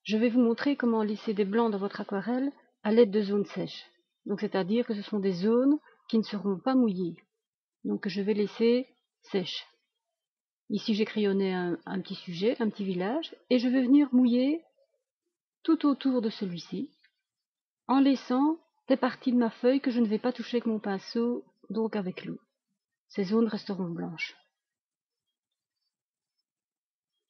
Je vais vous montrer comment lisser des blancs dans votre aquarelle à l'aide de zones sèches. Donc c'est-à-dire que ce sont des zones qui ne seront pas mouillées. Donc je vais laisser sèches. Ici j'ai crayonné un petit sujet, un petit village, et je vais venir mouiller tout autour de celui-ci, en laissant des parties de ma feuille que je ne vais pas toucher avec mon pinceau, donc avec l'eau. Ces zones resteront blanches.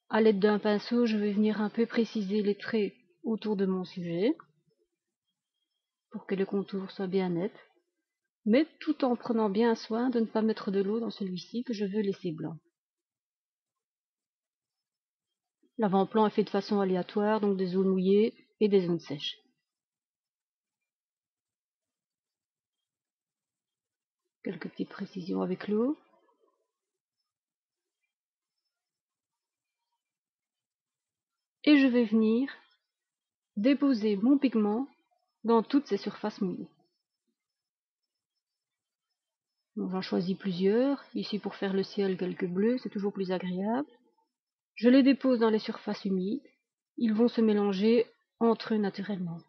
À l'aide d'un pinceau, je vais venir un peu préciser les traits autour de mon sujet, pour que le contour soit bien net, mais tout en prenant bien soin de ne pas mettre de l'eau dans celui-ci que je veux laisser blanc. L'avant-plan est fait de façon aléatoire, donc des zones mouillées et des zones sèches. Quelques petites précisions avec l'eau. Et je vais venir déposer mon pigment dans toutes ces surfaces mouillées. J'en choisis plusieurs, ici pour faire le ciel quelques bleus, c'est toujours plus agréable. Je les dépose dans les surfaces humides, ils vont se mélanger entre eux naturellement.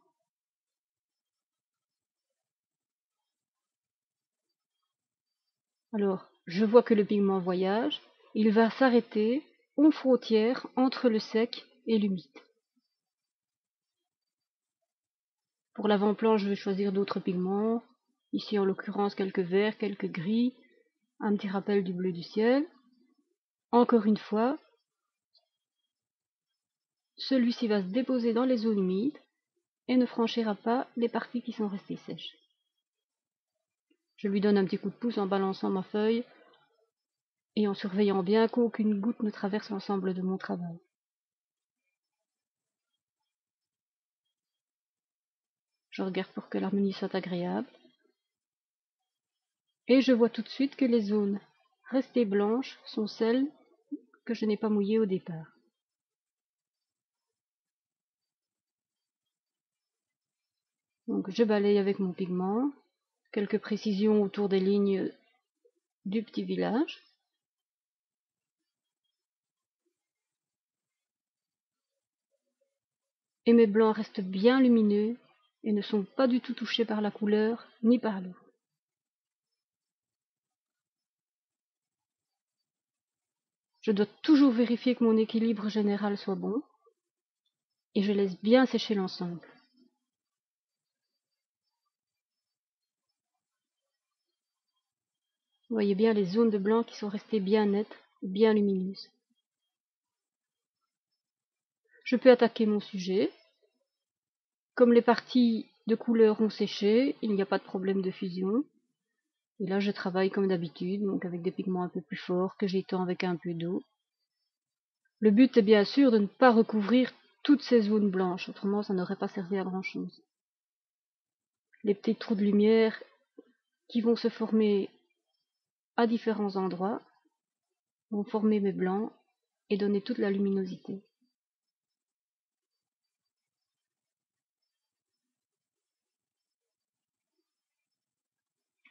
Alors, je vois que le pigment voyage, il va s'arrêter aux frontières entre le sec et l'humide. Pour l'avant-plan, je vais choisir d'autres pigments, ici en l'occurrence quelques verts, quelques gris, un petit rappel du bleu du ciel. Encore une fois, celui-ci va se déposer dans les zones humides et ne franchira pas les parties qui sont restées sèches. Je lui donne un petit coup de pouce en balançant ma feuille et en surveillant bien qu'aucune goutte ne traverse l'ensemble de mon travail. Je regarde pour que l'harmonie soit agréable. Et je vois tout de suite que les zones restées blanches sont celles que je n'ai pas mouillées au départ. Donc je balaye avec mon pigment, quelques précisions autour des lignes du petit village. Et mes blancs restent bien lumineux et ne sont pas du tout touchés par la couleur ni par l'eau. Je dois toujours vérifier que mon équilibre général soit bon et je laisse bien sécher l'ensemble. Vous voyez bien les zones de blanc qui sont restées bien nettes, bien lumineuses. Je peux attaquer mon sujet. Comme les parties de couleur ont séché, il n'y a pas de problème de fusion. Et là, je travaille comme d'habitude, donc avec des pigments un peu plus forts que j'étends avec un peu d'eau. Le but est bien sûr de ne pas recouvrir toutes ces zones blanches, autrement ça n'aurait pas servi à grand chose. Les petits trous de lumière qui vont se former à différents endroits vont former mes blancs et donner toute la luminosité.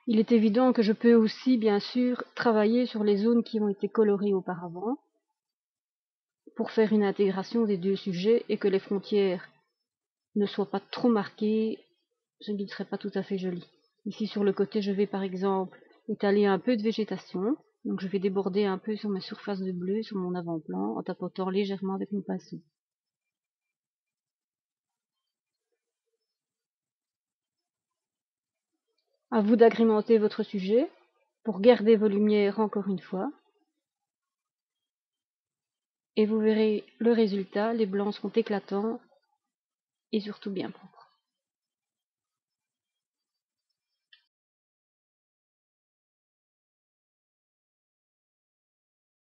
Il est évident que je peux aussi, bien sûr, travailler sur les zones qui ont été colorées auparavant pour faire une intégration des deux sujets et que les frontières ne soient pas trop marquées, ce qui ne serait pas tout à fait joli. Ici sur le côté, je vais par exemple étaler un peu de végétation, donc je vais déborder un peu sur ma surface de bleu, sur mon avant-plan, en tapotant légèrement avec mon pinceau. À vous d'agrémenter votre sujet pour garder vos lumières encore une fois. Et vous verrez le résultat, les blancs seront éclatants et surtout bien propres.